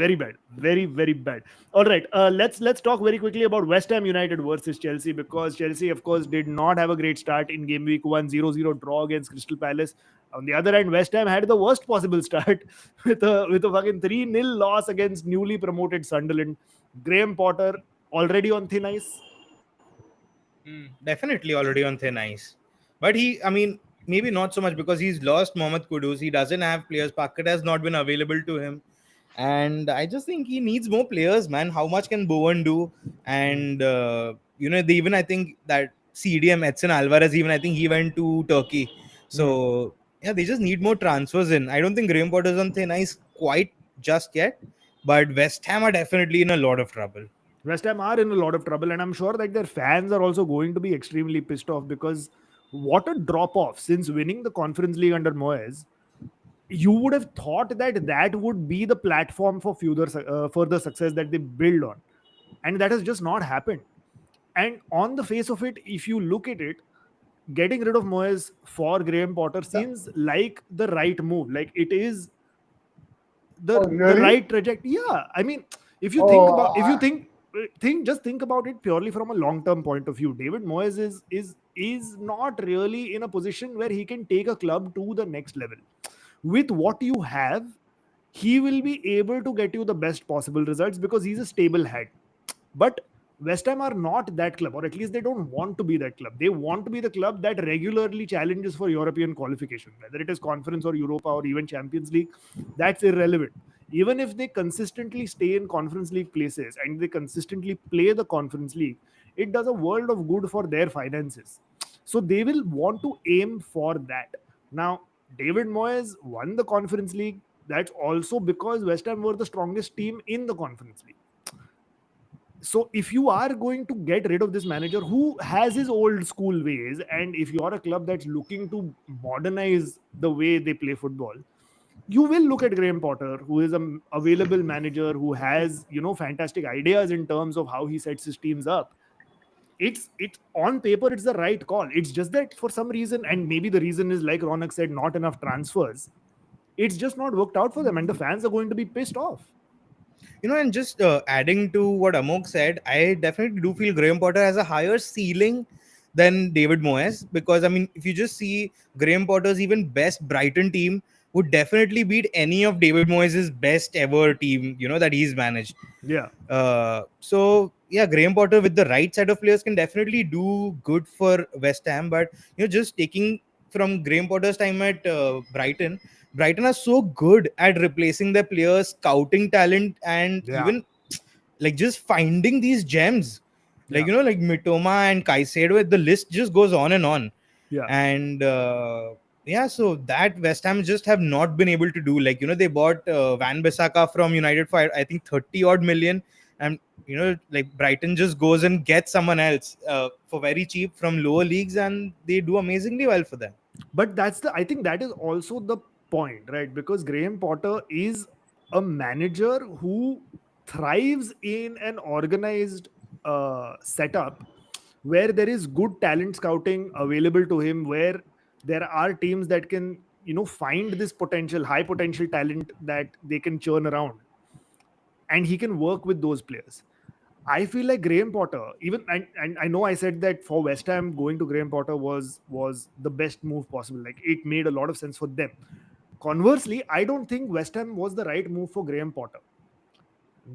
Very bad, very bad. All right, let's talk very quickly about West Ham United versus Chelsea, because Chelsea of course did not have a great start in game week 1, 0-0 draw against Crystal Palace. On the other hand, West Ham had the worst possible start with a fucking 3-0 loss against newly promoted Sunderland. Graham Potter already on thin ice. Definitely already on thin ice. But I mean, maybe not so much because he's lost Mohamed Kudus. He doesn't have players. Packet has not been available to him. And I just think he needs more players, man. How much can Bowen do? And, even I think that CDM, Edson Alvarez, even I think he went to Turkey. So, yeah, they just need more transfers in. I don't think Graham Potter's on thin ice quite just yet. But West Ham are definitely in a lot of trouble. West Ham are in a lot of trouble, and I'm sure that their fans are also going to be extremely pissed off, because what a drop off since winning the Conference League under Moyes. You would have thought that that would be the platform for further success that they build on, and that has just not happened. And on the face of it, if you look at it, getting rid of Moyes for Graham Potter seems like the right move. Like it is Oh, the really? right trajectory. Yeah, I mean, if you think Oh, about if you think about it purely from a long term point of view, David Moyes is not really in a position where he can take a club to the next level. With what you have, he will be able to get you the best possible results because he's a stable head. But West Ham are not that club, or at least they don't want to be that club. They want to be the club that regularly challenges for European qualification, whether it is Conference or Europa or even Champions League. That's irrelevant. Even if they consistently stay in Conference League places and they consistently play the Conference League, it does a world of good for their finances. So they will want to aim for that. Now, David Moyes won the Conference League. That's also because West Ham were the strongest team in the Conference League. So if you are going to get rid of this manager who has his old school ways, and if you are a club that's looking to modernize the way they play football, you will look at Graham Potter, who is an available manager who has, fantastic ideas in terms of how he sets his teams up. It's on paper, it's the right call. It's just that for some reason, and maybe the reason is like Ronak said, not enough transfers. It's just not worked out for them, and the fans are going to be pissed off. And just adding to what Amogh said, I definitely do feel Graham Potter has a higher ceiling than David Moyes, because I mean, if you just see Graham Potter's even best Brighton team would definitely beat any of David Moyes' best ever team, that he's managed. Yeah. So yeah, Graham Potter with the right set of players can definitely do good for West Ham. But just taking from Graham Potter's time at Brighton are so good at replacing their players, scouting talent, and even like just finding these gems. Like like Mitoma and Caicedo, the list just goes on and on. Yeah. And so that West Ham just have not been able to do. Like they bought Van Bissaka from United for I think 30 odd million, and like Brighton just goes and gets someone else for very cheap from lower leagues, and they do amazingly well for them. But I think that is also the point, right? Because Graham Potter is a manager who thrives in an organized setup where there is good talent scouting available to him, where there are teams that can find this high potential talent that they can churn around, and he can work with those players. I feel like Graham Potter, even and I know I said that for West Ham going to Graham Potter was the best move possible. Like it made a lot of sense for them. Conversely, I don't think West Ham was the right move for Graham Potter.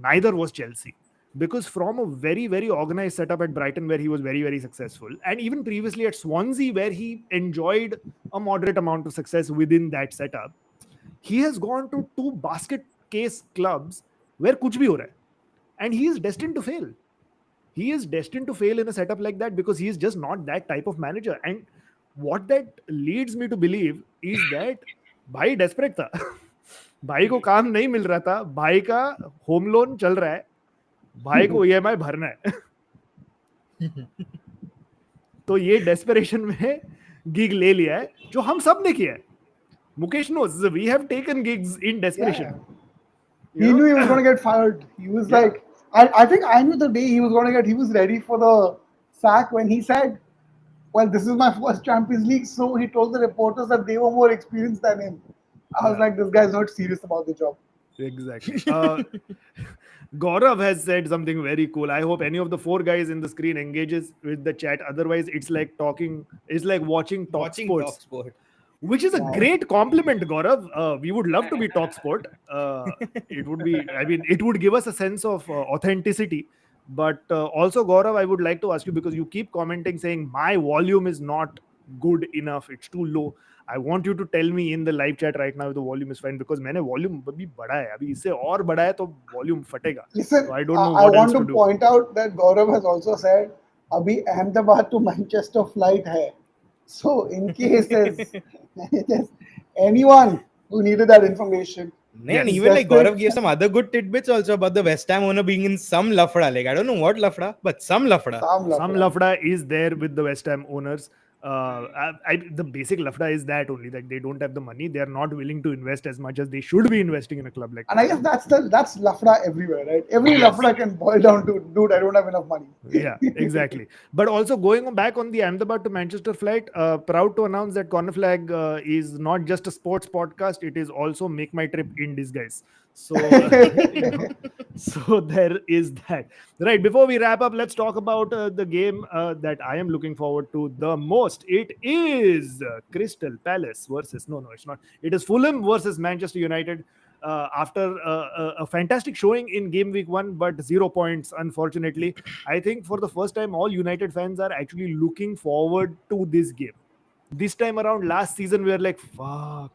Neither was Chelsea. Because from a very, very organized setup at Brighton, where he was very, very successful, and even previously at Swansea, where he enjoyed a moderate amount of success within that setup, he has gone to two basket case clubs where kuch bhi ho raha hai. And he is destined to fail. He is destined to fail in a setup like that because he is just not that type of manager. And what that leads me to believe is that भाई desperate था. भाई को काम नहीं मिल रहा था, भाई का होम लोन चल रहा है, भाई को ईएमआई भरना है. तो ये डेस्परेशन में गिग ले लिया है जो हम सब ने किया है. Mukesh knows we have taken gigs in desperation. Yeah. He knew he was going to get fired. He was like, I think I knew the day he was going to get, he was ready for the sack when he said, well, this is my first Champions League. So he told the reporters that they were more experienced than him. I was like, this guy's not serious about the job. Exactly. Gaurav has said something very cool. I hope any of the four guys in the screen engages with the chat. Otherwise, it's like watching Talk Sports. Which is a great compliment, Gaurav. We would love to be Talk Sport. It would be, I mean, it would give us a sense of authenticity. But also, Gaurav, I would like to ask you, because you keep commenting saying my volume is not good enough, it's too low. I want you to tell me in the live chat right now if the volume is fine, because मैंने volume अभी बढ़ा है, अभी इससे और बढ़ा है तो volume फटेगा. Listen, so I don't know I what want else to do. point out that Gaurav has also said, अभी Ahmedabad to Manchester flight है. So in case there's anyone who needed that information. And even like Gaurav gave some other good tidbits also about the West Ham owner being in some lafda. Like I don't know what lafda, but some lafda. Some lafda is there with the West Ham owners. The basic lafda is that only that they don't have the money. They are not willing to invest as much as they should be investing in a club like that. And I guess that's lafda everywhere, right? Every lafda can boil down to, dude, I don't have enough money. Yeah, exactly. But also going back on the Ahmedabad to Manchester flight, proud to announce that Corner Flag is not just a sports podcast. It is also Make My Trip in disguise. So, so there is that. Right. Before we wrap up, let's talk about the game that I am looking forward to the most. It is Crystal Palace versus, no, it's not. It is Fulham versus Manchester United. After a fantastic showing in game week 1, but 0 points, unfortunately. I think for the first time, all United fans are actually looking forward to this game. This time around, last season, we were like, fuck.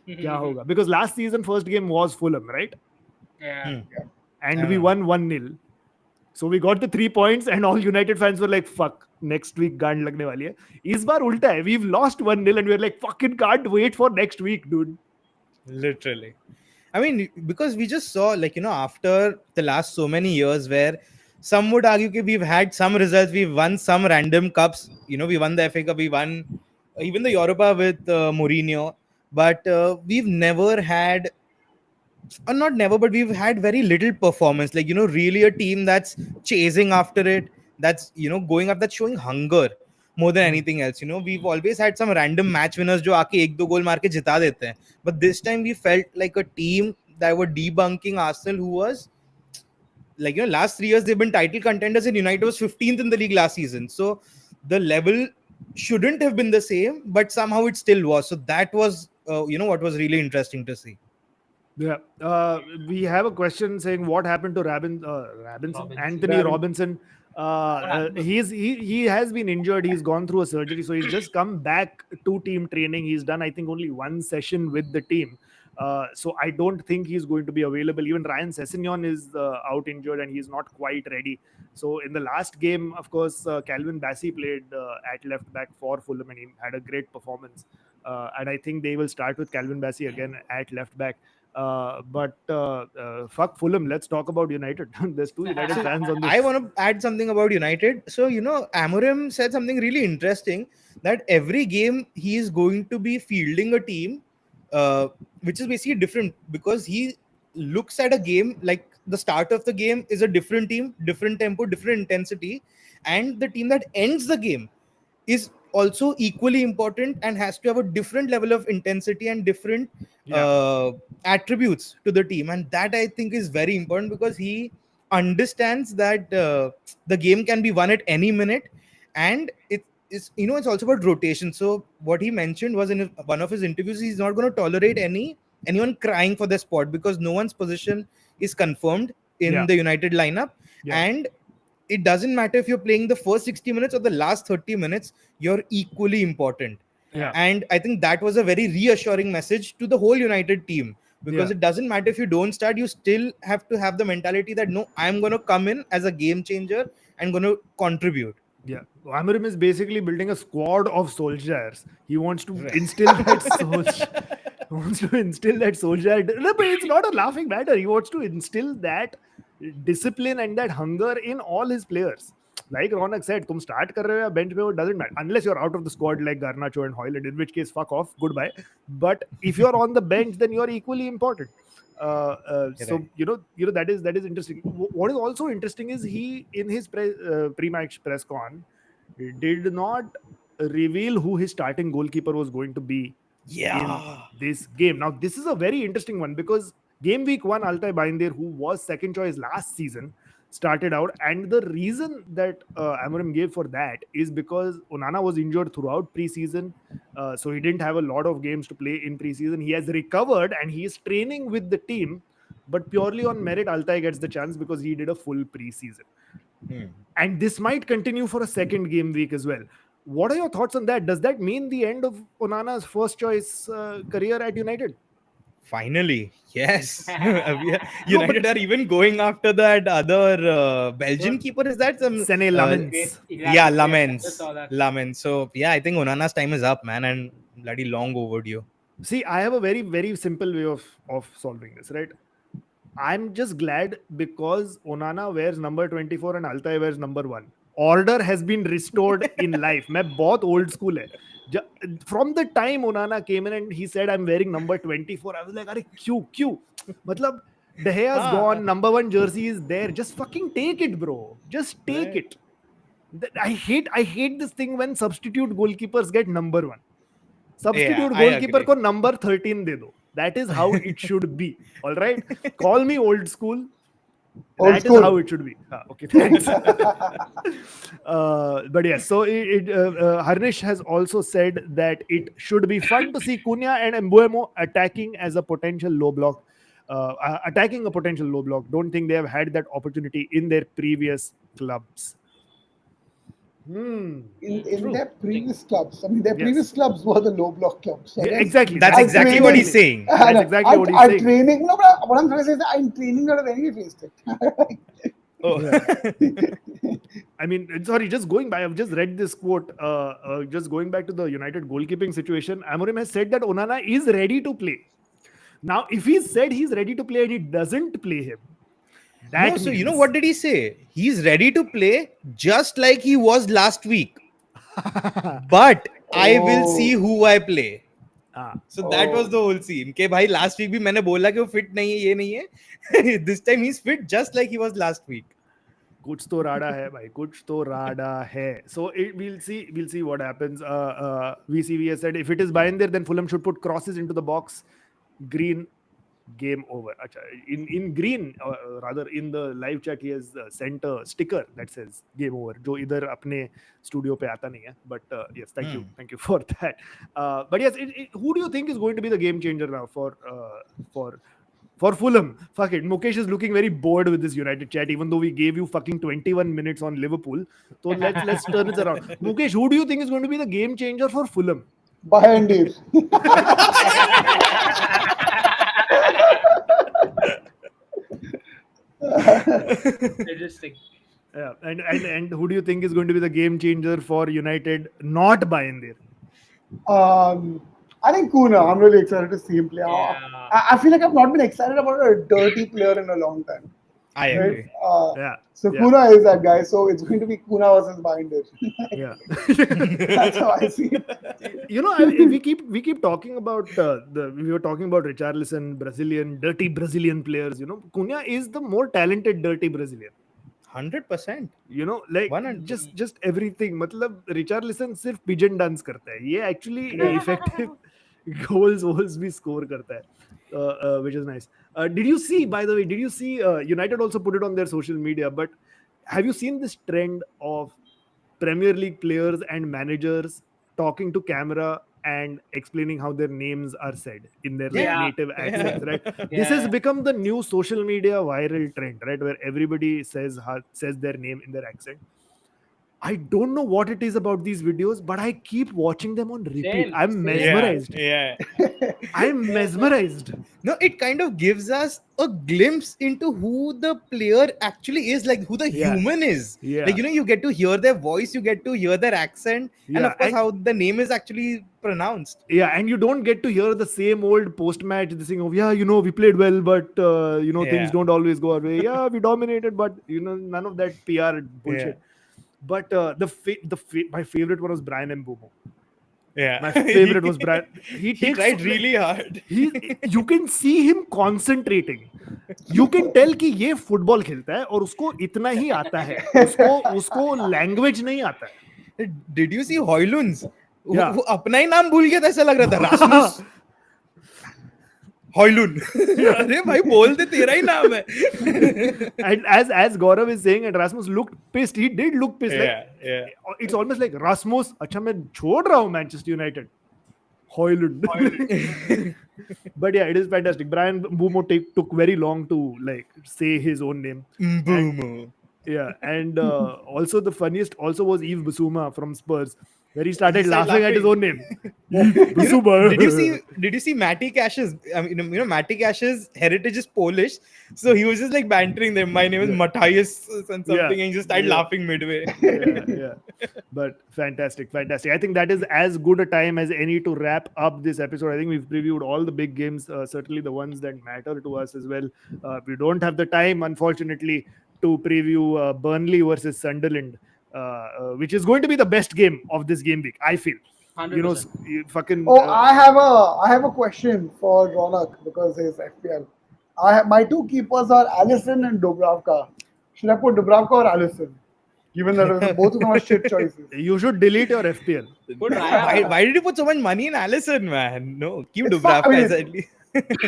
Kya hoga? Because last season first game was Fulham, right? Yeah. And we won 1-0. So we got the 3 points and all United fans were like, fuck, next week gaand lagne wali hai. Is baar ulta hai. We've lost 1-0 and we're like, fucking can't wait for next week, dude. Literally. I mean, because we just saw, like, after the last so many years where some would argue that we've had some results, we've won some random cups, we won the FA Cup, we won even the Europa with Mourinho. But we've never had, or not never, but we've had very little performance. Like, really a team that's chasing after it, that's, going up, that's showing hunger more than anything else. We've always had some random match winners jo aake 1-2 goal maar ke jita dete hain. But this time we felt like a team that were debunking Arsenal, who was, like, last 3 years they've been title contenders and United was 15th in the league last season. So the level shouldn't have been the same, but somehow it still was. So that was, what was really interesting to see. Yeah. We have a question saying what happened to Anthony Robinson. He has been injured. He's gone through a surgery, so he's just come back to team training. He's done, I think, only one session with the team. So I don't think he's going to be available. Even Ryan Sessegnon is out injured and he's not quite ready. So in the last game, of course, Calvin Bassey played at left back for Fulham and he had a great performance. And I think they will start with Calvin Bassey again at left back. But fuck Fulham. Let's talk about United. There's two United fans on this. I want to add something about United. So, Amorim said something really interesting, that every game he is going to be fielding a team which is basically different, because he looks at a game like the start of the game is a different team, different tempo, different intensity, and the team that ends the game is also equally important and has to have a different level of intensity and different attributes to the team. And that I think is very important, because he understands that the game can be won at any minute, and it's it's also about rotation. So what he mentioned was in one of his interviews, he's not going to tolerate anyone crying for their spot, because no one's position is confirmed in Yeah, the United lineup. yeah, And it doesn't matter if you're playing the first 60 minutes or the last 30 minutes, you're equally important. yeah, And I think that was a very reassuring message to the whole United team, because yeah, it doesn't matter if you don't start, you still have to have the mentality that no, I'm going to come in as a game changer and going to contribute. yeah. Amarim is basically building a squad of soldiers. He wants to Right. instill that soldier. Wants to instill that soldier. No, but it's not a laughing matter. He wants to instill that discipline and that hunger in all his players. Like Ronak said, तुम start कर रहे हो या bench पे, it doesn't matter unless you're out of the squad like Garnacho and Hoyland, in which case fuck off, goodbye. But if you're on the bench, then you're equally important. So Right. that is interesting. What is also interesting is he in his pre-match press con did not reveal who his starting goalkeeper was going to be in Yeah. this game. Now, this is a very interesting one because game week one, Altay Binder, who was second choice last season, started out. And the reason that Amorim gave for that is because Onana was injured throughout preseason. So he didn't have a lot of games to play in preseason. He has recovered and he is training with the team. But purely on merit, Altay gets the chance because he did a full preseason. And this might continue for a second game week as well. What are your thoughts on that? Does that mean the end of Onana's first choice career at United? Finally, yes. No, but United are even going after that other Belgian keeper. Is that some? Sene Lamens. Yeah, Exactly. Yes, I just Lamens. saw that. Lamens. So yeah, I think Onana's time is up, man, and bloody long overdue. See, I have a very, very simple way of solving this, right? I'm just glad because Onana wears number 24 and Altay wears number 1. Order has been restored in life. मैं बहुत old school है. From the time Onana came in and he said I'm wearing number 24, I was like, अरे क्यों? मतलब De Gea's gone, number 1 jersey is there. Just fucking take it, bro. Just take Right. it. I hate this thing when substitute goalkeepers get number 1. Yeah, Substitute I goalkeeper agree. को number 13 दे दो. That is how it should be. All right. Call me old school. Old That is school. how it should be. Okay, thanks. But yes, so Harnish has also said that it should be fun to see Cunha and Mbuemo attacking as a potential low block. Attacking a potential low block. Don't think they have had that opportunity in their previous clubs. In True. their previous clubs, I mean, their Yes. previous clubs were the low block clubs. So I guess Exactly. That's I'm exactly what he's training. saying. That's exactly what he's I'm saying. training. No, but what I'm trying to say is that I'm training out of any faced it. Oh. I mean, sorry, just going by, I've just read this quote. Just going back to the United goalkeeping situation, Amorim has said that Onana is ready to play. Now, if he said he's ready to play and he doesn't play him, that No, so means you know what did he say? He's ready to play just like he was last week. But I will see who I play. Ah, So that was the whole scene. कि भाई last week भी मैंने बोला कि वो fit नहीं है, ये नहीं है. This time he's fit just like he was last week. कुछ तो राडा है भाई, कुछ तो राडा है. So we'll see what happens. VCV has said if it is Binder, then Fulham should put crosses into the box. Green, game over. Achha, in green, rather in the live chat, he has sent a sticker that says game over, जो इधर अपने studio पे आता नहीं है. But yes, thank you for that. But yes, who do you think is going to be the game changer now for Fulham? Fuck it, Mukesh is looking very bored with this United chat, even though we gave you fucking 21 minutes on Liverpool. So let's turn it around. Mukesh, who do you think is going to be the game changer for Fulham? Binder. Interesting. Yeah, and who do you think is going to be the game changer for United not Binder? I think Kuna. I'm really excited to see him play. Yeah. I feel like I've not been excited about a dirty player in a long time. I Right? agree. Yeah. So Yeah. Kuna is that guy. So it's going to be Kuna versus Binder. Yeah. That's how I see it. You know, we keep talking about we were talking about Richarlison, Brazilian, dirty Brazilian players. You know, Cunha is the more talented dirty Brazilian. 100%. You know, like 100%. just everything. मतलब Richarlison सिर्फ pigeon dance करता है. ये actually effective goals भी score करता है, which is nice. Did you see, by the way, United also put it on their social media, but have you seen this trend of Premier League players and managers talking to camera and explaining how their names are said in their like Yeah. native accents, right? This has Yeah. become the new social media viral trend, right? Where everybody says their name in their accent. I don't know what it is about these videos, but I keep watching them on repeat. Same, I'm same. mesmerized. Yeah. I'm Same. mesmerized. No, it kind of gives us a glimpse into who the player actually is, like who the Yeah. human is. Yeah. Like, you get to hear their voice, you get to hear their accent, and Yeah. of course, how the name is actually pronounced. Yeah, and you don't get to hear the same old post-match this thing of, yeah, we played well, but things Yeah. don't always go our way. Yeah, we dominated, but none of that PR bullshit. But my favorite one was Brian Mbumo. Yeah. My favorite was Brian. He He takes tried really hard. you can see him concentrating. You can tell कि ये football खेलता है और उसको इतना ही आता है. उसको लैंग्वेज नहीं आता है. Did you see Hoylunds? Yeah. वो अपना ही नाम भूल गया था, ऐसा लग रहा था. Rasmus Hoylund. अरे भाई बोल दे, तेरा ही नाम है. And as Gaurav is saying, and Rasmus looked pissed. He did look pissed. Yeah. It's almost like Rasmus, अच्छा मैं छोड़ रहा हूँ Manchester United. Hoylund. But yeah, it is fantastic. Brian Mbumo took very long to like say his own name. Mbumo. Yeah, and also the funniest also was Yves Bissouma from Spurs, where he started laughing at his own name. Bissouma. Did you see Matty Cash's? I mean, Matty Cash's heritage is Polish, so he was just like bantering them. My name is Matthias and something, and he just started laughing midway. Yeah. But fantastic. I think that is as good a time as any to wrap up this episode. I think we've previewed all the big games, certainly the ones that matter to us as well. We don't have the time, unfortunately, to preview Burnley versus Sunderland, which is going to be the best game of this game week, I feel. 100%. Fucking. I have a question for Ronak because he's FPL. My two keepers are Allison and Dubravka. Should I put Dubravka or Allison? Given that both of them are shit choices. You should delete your FPL. Put Raya. Why did you put so much money in Allison, man? No, keep It's fine, I Dubravka mean, as at least.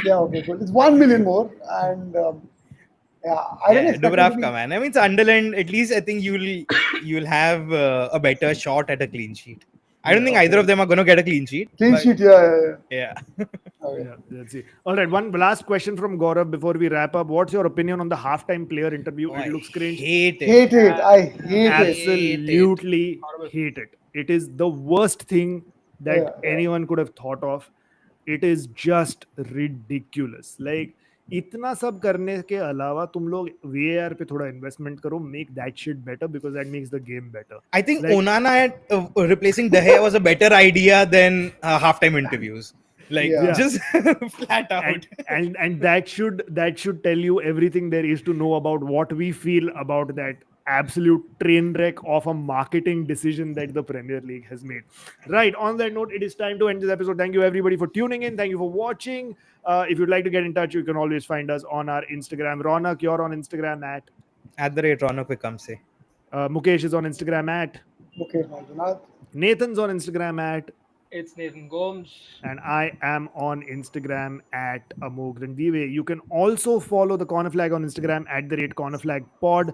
Yeah, okay, cool. It's 1 million more, and I didn't expect it to Dubravka, be- man. I mean, Sunderland, at least I think you'll have a better shot at a clean sheet. I don't think either of them are going to get a clean sheet. Clean but- sheet, yeah. Okay. Yeah, let's see. All right, one last question from Gaurav before we wrap up. What's your opinion on the halftime player interview? It looks cringe. Hate it. Hate it. I hate it. Absolutely Horrible. hate it. It is the worst thing that Yeah. anyone could have thought of. It is just ridiculous. Like इतना सब करने के अलावा तुम लोग VAR पे थोड़ा investment करो, make that shit better because that makes the game better. I think Like- Onana replacing De Gea was a better idea than halftime interviews. Like Yeah. just flat out. and that should tell you everything there is to know about what we feel about that absolute train wreck of a marketing decision that the Premier League has made. Right, on that note, it is time to end this episode. Thank you everybody for tuning in. Thank you for watching. If you'd like to get in touch, you can always find us on our Instagram. Ronak, you're on Instagram at @Ronak Vikamse. Mukesh is on Instagram at Okay, Manjunath. Nathan's on Instagram at, It's Nathan Gomes. and I am on Instagram at Amogh and Nathan. You can also follow the Corner Flag on Instagram at @CornerFlagPod.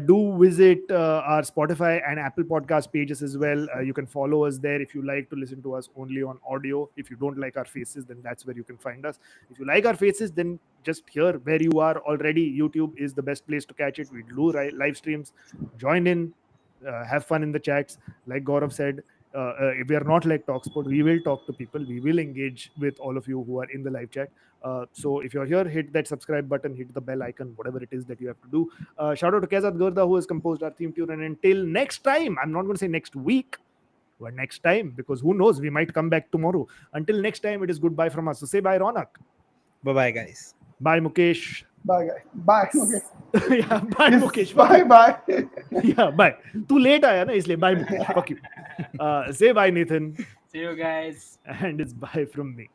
Do visit our Spotify and Apple Podcast pages as well. You can follow us there if you like to listen to us only on audio. If you don't like our faces, then that's where you can find us. If you like our faces, then just here where you are already, YouTube is the best place to catch it. We do live streams. Join in, have fun in the chats. Like Gaurav said, if we are not like Talksport, we will talk to people. We will engage with all of you who are in the live chat. So if you're here, hit that subscribe button, hit the bell icon, whatever it is that you have to do. Shout out to Kezat Gurda who has composed our theme tune. And until next time, I'm not going to say next week, but next time, because who knows, we might come back tomorrow. Until next time, it is goodbye from us. So say bye, Ronak. Bye-bye, guys. Bye, Mukesh. Bye, guys. Bye. Okay. Yeah, bye, Mukesh. Bye. Yeah, bye. Too late आया ना इसलिए bye Mukesh. Fuck you. Say bye, Nathan. See you guys. And it's bye from me.